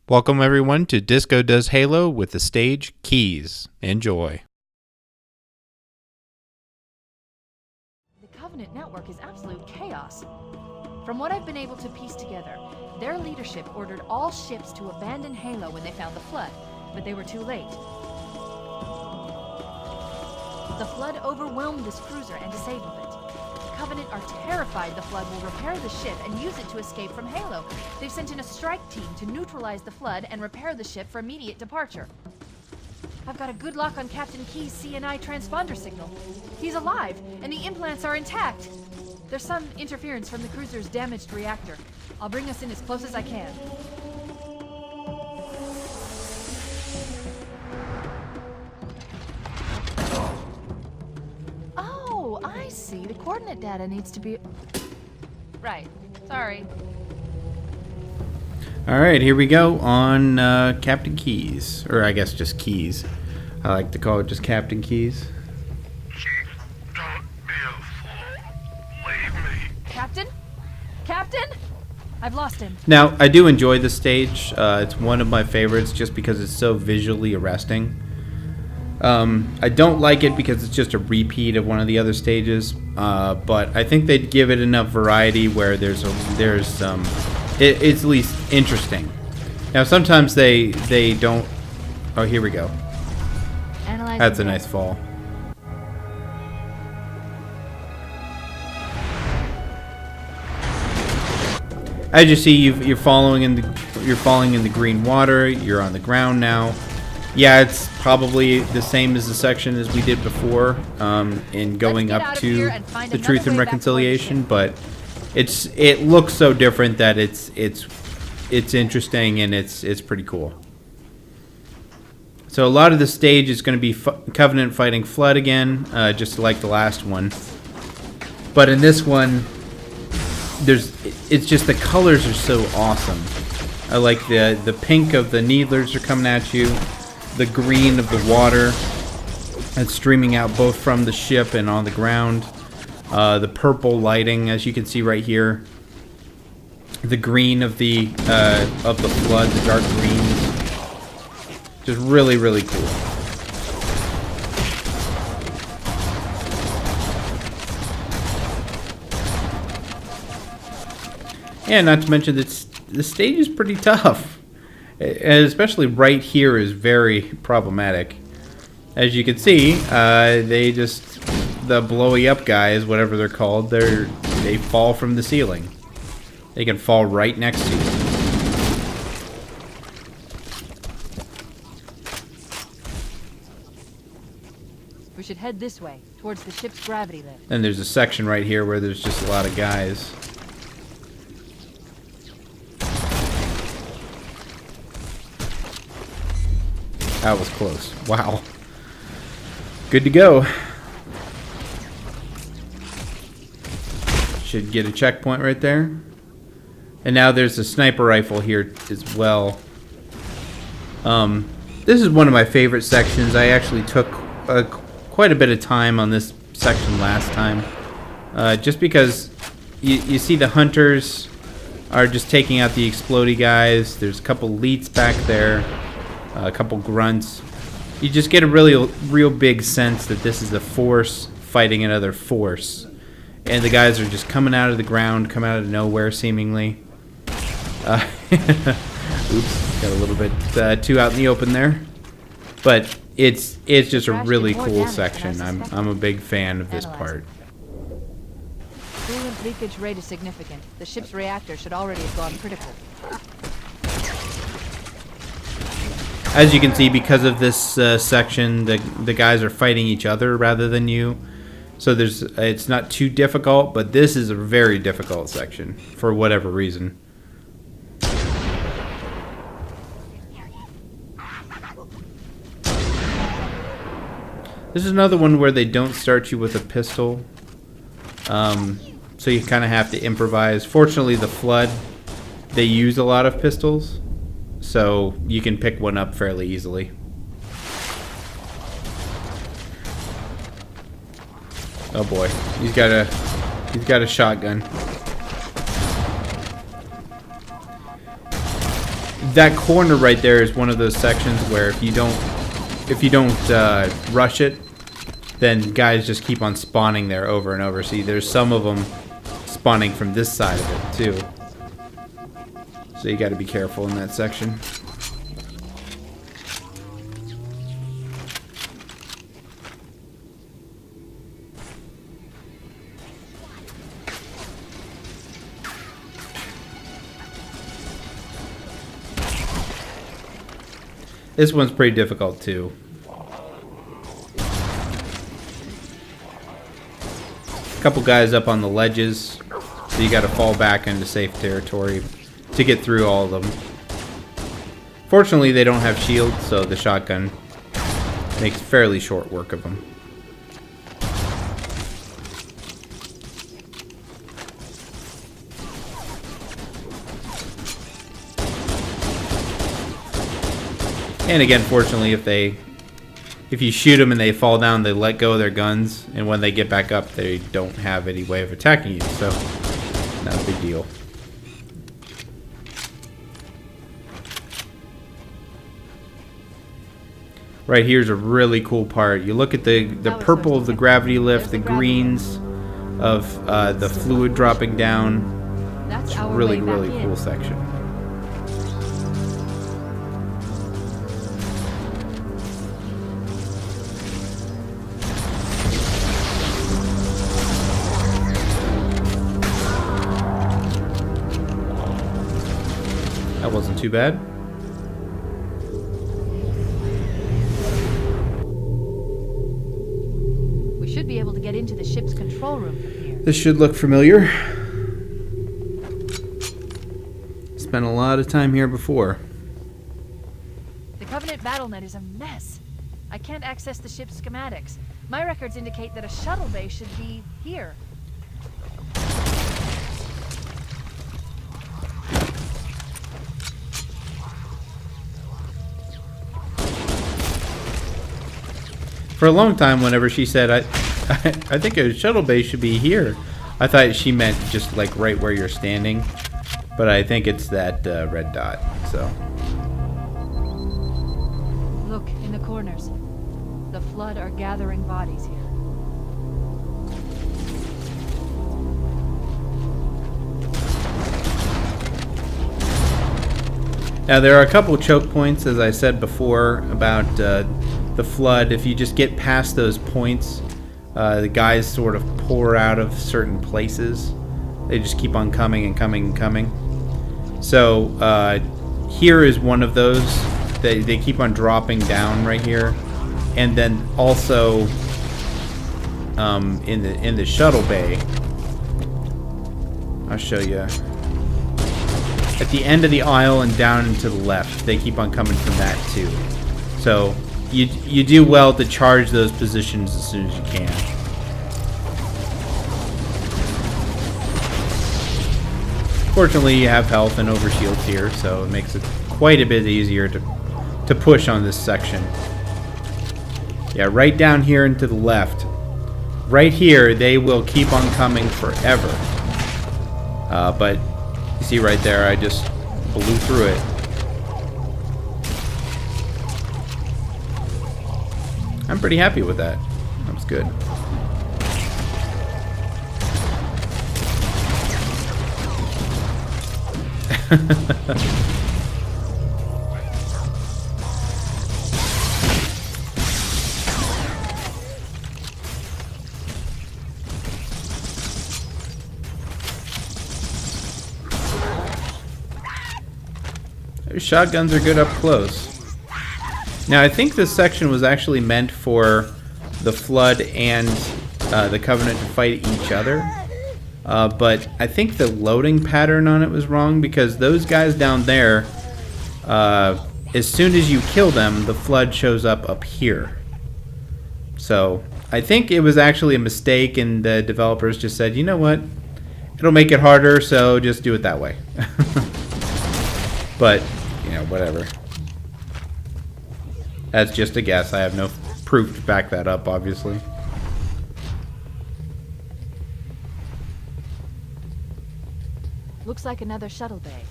Welcome everyone to Disco Does Halo with the stage Keys. Enjoy. The Covenant network is absolute chaos. From what I've been able to piece together, their leadership ordered all ships to abandon Halo when they found the Flood, but they were too late. The Flood overwhelmed this cruiser and disabled it. The Covenant are terrified the Flood will repair the ship and use it to escape from Halo. They've sent in a strike team to neutralize the Flood and repair the ship for immediate departure. I've got a good lock on Captain Key's CNI transponder signal. He's alive, and the implants are intact. There's some interference from the cruiser's damaged reactor. I'll bring us in as close as I can. Oh, I see. The coordinate data needs to be... Right. Sorry. All right, here we go on Captain Keys, or I guess just Keys. I like to call it just Captain Keys. Chief, don't be a fool. Leave me. Captain? Captain? I've lost him. Now, I do enjoy the stage. It's one of my favorites just because it's so visually arresting. I don't like it because it's just a repeat of one of the other stages, but I think they'd give it enough variety where it's at least interesting. Now, sometimes they don't... Oh, here we go. Analyzing That's a nice fall. As you see, you're falling in the green water. You're on the ground now. Yeah, it's probably the same as the section as we did before in going up to the Truth and Reconciliation, but it looks so different that it's interesting and it's pretty cool. So a lot of the stage is going to be Covenant fighting Flood again, just like the last one. But in this one, it's just the colors are so awesome. I like the pink of the Needlers are coming at you, the green of the water that's streaming out both from the ship and on the ground, the purple lighting as you can see right here, the green of the Flood, the dark greens. Just really, really cool. Yeah, not to mention that the stage is pretty tough. And especially right here is very problematic. As you can see, the blowy up guys, whatever they're called, they fall from the ceiling. They can fall right next to you. We should head this way, towards the ship's gravity lift. And there's a section right here where there's just a lot of guys. That was close. Wow. Good to go. Should get a checkpoint right there. And now there's a sniper rifle here as well. This is one of my favorite sections. I actually took quite a bit of time on this section last time. Just because you see the hunters are just taking out the explodey guys. There's a couple leets back there. A couple grunts. You just get a real big sense that this is a force fighting another force. And the guys are just coming out of the ground, come out of nowhere seemingly. Oops, got a little bit too out in the open there. But it's just a really cool section. I'm a big fan of this part. Coolant leakage rate is significant. The ship's reactor should already have gone critical. As you can see, because of this section, the guys are fighting each other rather than you. So it's not too difficult, but this is a very difficult section for whatever reason. This is another one where they don't start you with a pistol. So you kind of have to improvise. Fortunately, the Flood, they use a lot of pistols. So you can pick one up fairly easily. Oh boy, he's got a shotgun. that corner right there is one of those sections where if you don't rush it, then guys just keep on spawning there over and over. See, there's some of them spawning from this side of it too. So you got to be careful in that section. This one's pretty difficult too. A couple guys up on the ledges, so you got to fall back into safe territory to get through all of them. Fortunately, they don't have shields, so the shotgun makes fairly short work of them. And again, fortunately, if you shoot them and they fall down, they let go of their guns, and when they get back up, they don't have any way of attacking you, so not a big deal. Right here's a really cool part. You look at the purple of the gravity lift, the greens of the fluid dropping down. That's It's a our really, way back really in. cool section. That wasn't too bad. We should be able to get into the ship's control room from here. This should look familiar. Spent a lot of time here before. The Covenant BattleNet is a mess. I can't access the ship's schematics. My records indicate that a shuttle bay should be here. For a long time, whenever she said, I think a shuttle bay should be here, I thought she meant just like right where you're standing. But I think it's that red dot, so. Look, in the corners. The Flood are gathering bodies here. Now there are a couple choke points, as I said before, about the Flood. If you just get past those points, the guys sort of pour out of certain places. They just keep on coming and coming and coming. So here is one of those. They keep on dropping down right here, and then also in the shuttle bay. I'll show you. At the end of the aisle and down and to the left, they keep on coming from that too. So you do well to charge those positions as soon as you can. Fortunately, you have health and overshields here, so it makes it quite a bit easier to push on this section. Yeah, right down here and to the left. Right here, they will keep on coming forever. But you see right there, I just blew through it. I'm pretty happy with that. That was good. Those shotguns are good up close. Now I think this section was actually meant for the Flood and the Covenant to fight each other. But I think the loading pattern on it was wrong, because those guys down there, as soon as you kill them, the Flood shows up here. So I think it was actually a mistake, and the developers just said, you know what, it'll make it harder, so just do it that way. But, you know, whatever. That's just a guess. I have no proof to back that up, obviously. Looks like another shuttle bay.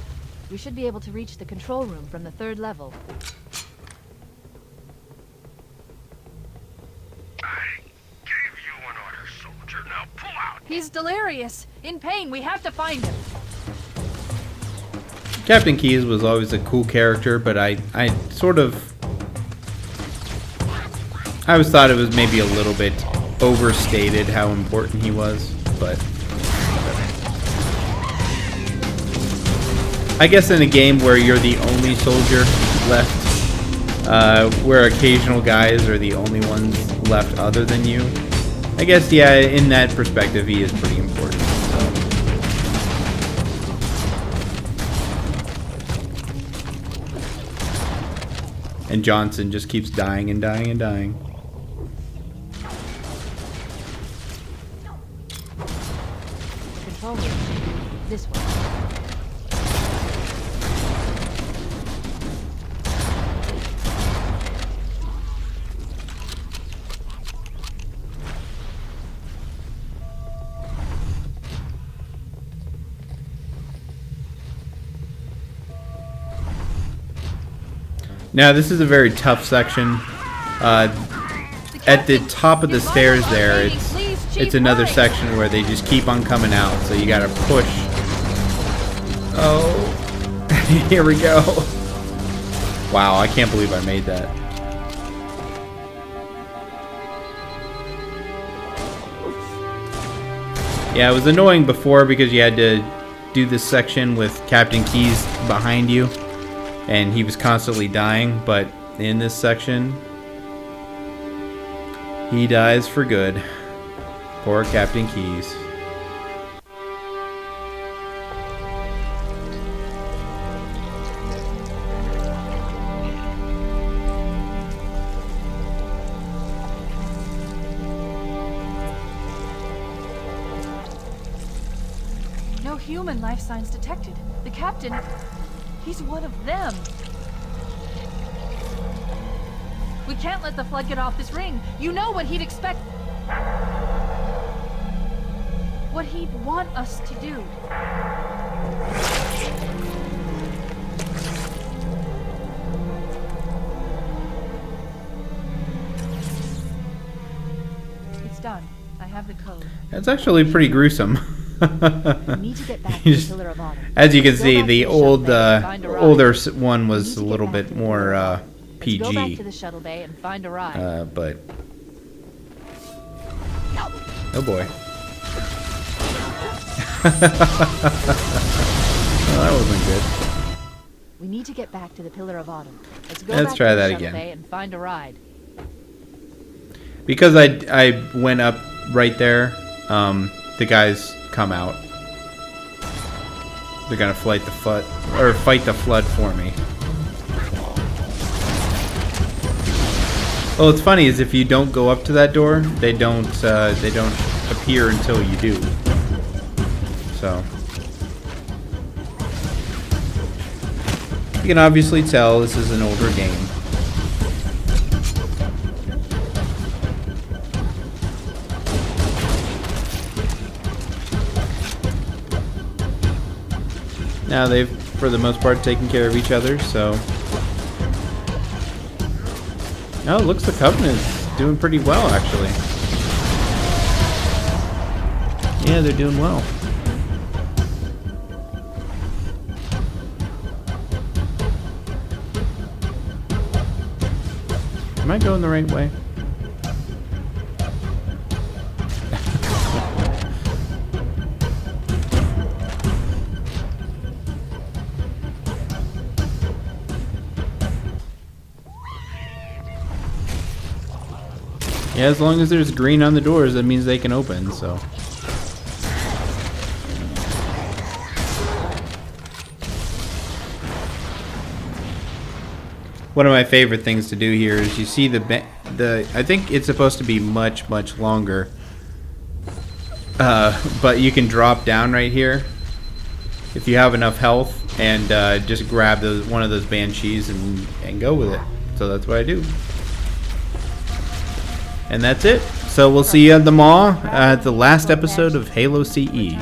We should be able to reach the control room from the 3rd level. I gave you an order, soldier. Now pull out. He's delirious. In pain. We have to find him. Captain Keyes was always a cool character, but I always thought it was maybe a little bit overstated how important he was, but I guess in a game where you're the only soldier left, where occasional guys are the only ones left other than you, I guess, yeah, in that perspective, he is pretty important. So. And Johnson just keeps dying and dying and dying. Control room. This way. Now this is a very tough section. At the top of the stairs there, it's another section where they just keep on coming out, so you gotta push. Oh, here we go. Wow, I can't believe I made that. Yeah, it was annoying before because you had to do this section with Captain Keyes behind you, and he was constantly dying, but in this section, he dies for good. Poor Captain Keyes. No human life signs detected. The captain, he's one of them. We can't let the flood get off this ring. You know what he'd expect. What he'd want us to do. It's done. I have the code. That's actually pretty gruesome. We need to get back to the Pillar of Autumn. As you can see, Go back the to shuttle old, bay and find a ride. older one We was need a to get little back bit to the Pillar more of Autumn. Let's go back to PG. the shuttle bay and find a ride. But oh boy. Well, that wasn't good. We need to get back to the Pillar of Autumn. Let's go Let's back try to the that shuttle again. bay and find a ride. Because I went up right there, the guys come out. They're gonna fight the flood for me. Well, what's funny is if you don't go up to that door, they don't appear until you do. So you can obviously tell this is an older game. Now they've, for the most part, taken care of each other, so... Oh, it looks the Covenant's doing pretty well, actually. Yeah, they're doing well. Am I going the right way? Yeah, as long as there's green on the doors, that means they can open, so. One of my favorite things to do here is you see I think it's supposed to be much longer. But you can drop down right here if you have enough health and just grab one of those banshees and go with it. So that's what I do. And that's it. So we'll see you at the mall at the last episode of Halo CE.